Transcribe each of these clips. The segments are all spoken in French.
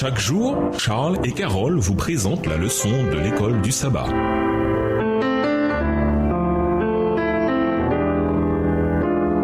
Chaque jour, Charles et Carole vous présentent la leçon de l'école du sabbat.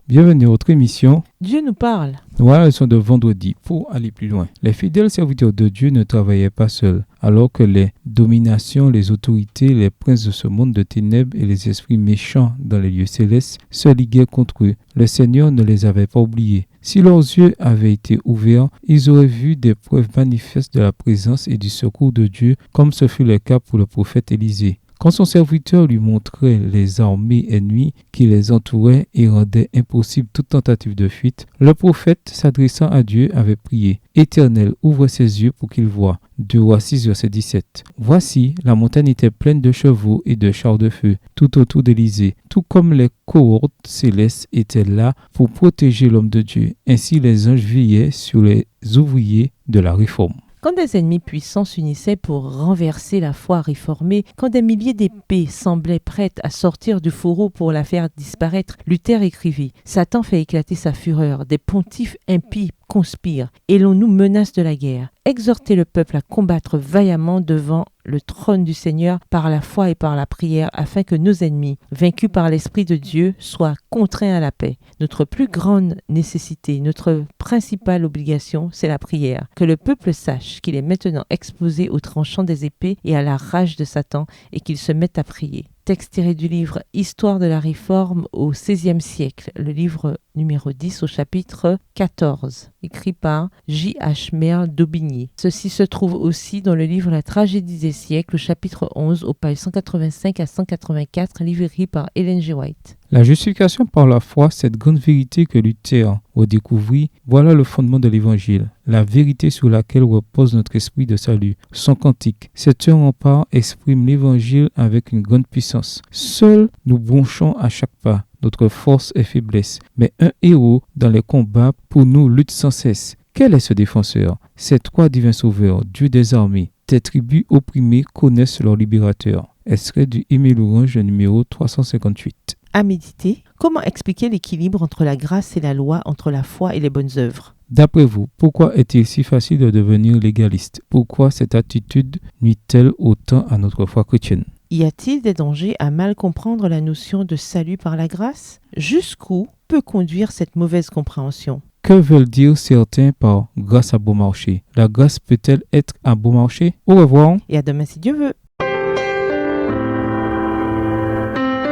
Bienvenue à votre émission. Dieu nous parle. Voilà la leçon de vendredi. Pour aller plus loin, les fidèles serviteurs de Dieu ne travaillaient pas seuls, alors que les dominations, les autorités, les princes de ce monde de ténèbres et les esprits méchants dans les lieux célestes se liguaient contre eux. Le Seigneur ne les avait pas oubliés. Si leurs yeux avaient été ouverts, ils auraient vu des preuves manifestes de la présence et du secours de Dieu, comme ce fut le cas pour le prophète Élisée. Quand son serviteur lui montrait les armées ennemies qui les entouraient et rendaient impossible toute tentative de fuite, le prophète, s'adressant à Dieu, avait prié « Éternel, ouvre ses yeux pour qu'il voie ». 2 Rois 6, verset 17. Voici, la montagne était pleine de chevaux et de chars de feu, tout autour d'Élysée, tout comme les cohortes célestes étaient là pour protéger l'homme de Dieu. Ainsi, les anges veillaient sur les ouvriers de la réforme. Quand des ennemis puissants s'unissaient pour renverser la foi réformée, quand des milliers d'épées semblaient prêtes à sortir du fourreau pour la faire disparaître, Luther écrivit « Satan fait éclater sa fureur, des pontifes impies conspirent, et l'on nous menace de la guerre. Exhortez le peuple à combattre vaillamment devant le trône du Seigneur par la foi et par la prière, afin que nos ennemis, vaincus par l'Esprit de Dieu, soient contraints à la paix. Notre plus grande nécessité, notre principale obligation, c'est la prière. Que le peuple sache qu'il est maintenant exposé au tranchant des épées et à la rage de Satan, et qu'il se mette à prier. » Texte tiré du livre « Histoire de la Réforme au XVIe siècle », le livre numéro 10 au chapitre 14, écrit par J.H. Merle d'Aubigny. Ceci se trouve aussi dans le livre « La tragédie des siècles » au chapitre 11, aux pages 185 à 184, livre écrit par Ellen G. White. La justification par la foi, cette grande vérité que Luther redécouvrit, voilà le fondement de l'Évangile, la vérité sur laquelle repose notre esprit de salut. Son cantique, cet rempart exprime l'Évangile avec une grande puissance. Seuls nous bronchons à chaque pas, notre force et faiblesse, mais un héros dans les combats pour nous lutte sans cesse. Quel est ce défenseur? Ces trois divins sauveurs, Dieu des armées, tes tribus opprimées connaissent leur libérateur. Extrait du Aimé Louange numéro 358. À méditer, comment expliquer l'équilibre entre la grâce et la loi, entre la foi et les bonnes œuvres? D'après vous, pourquoi est-il si facile de devenir légaliste? Pourquoi cette attitude nuit-elle autant à notre foi chrétienne? Y a-t-il des dangers à mal comprendre la notion de salut par la grâce? Jusqu'où peut conduire cette mauvaise compréhension? Que veulent dire certains par grâce à bon marché? La grâce peut-elle être à bon marché? Au revoir. Et à demain si Dieu veut.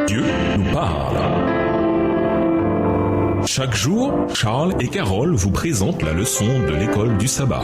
Dieu nous parle. Chaque jour, Charles et Carole vous présentent la leçon de l'école du sabbat.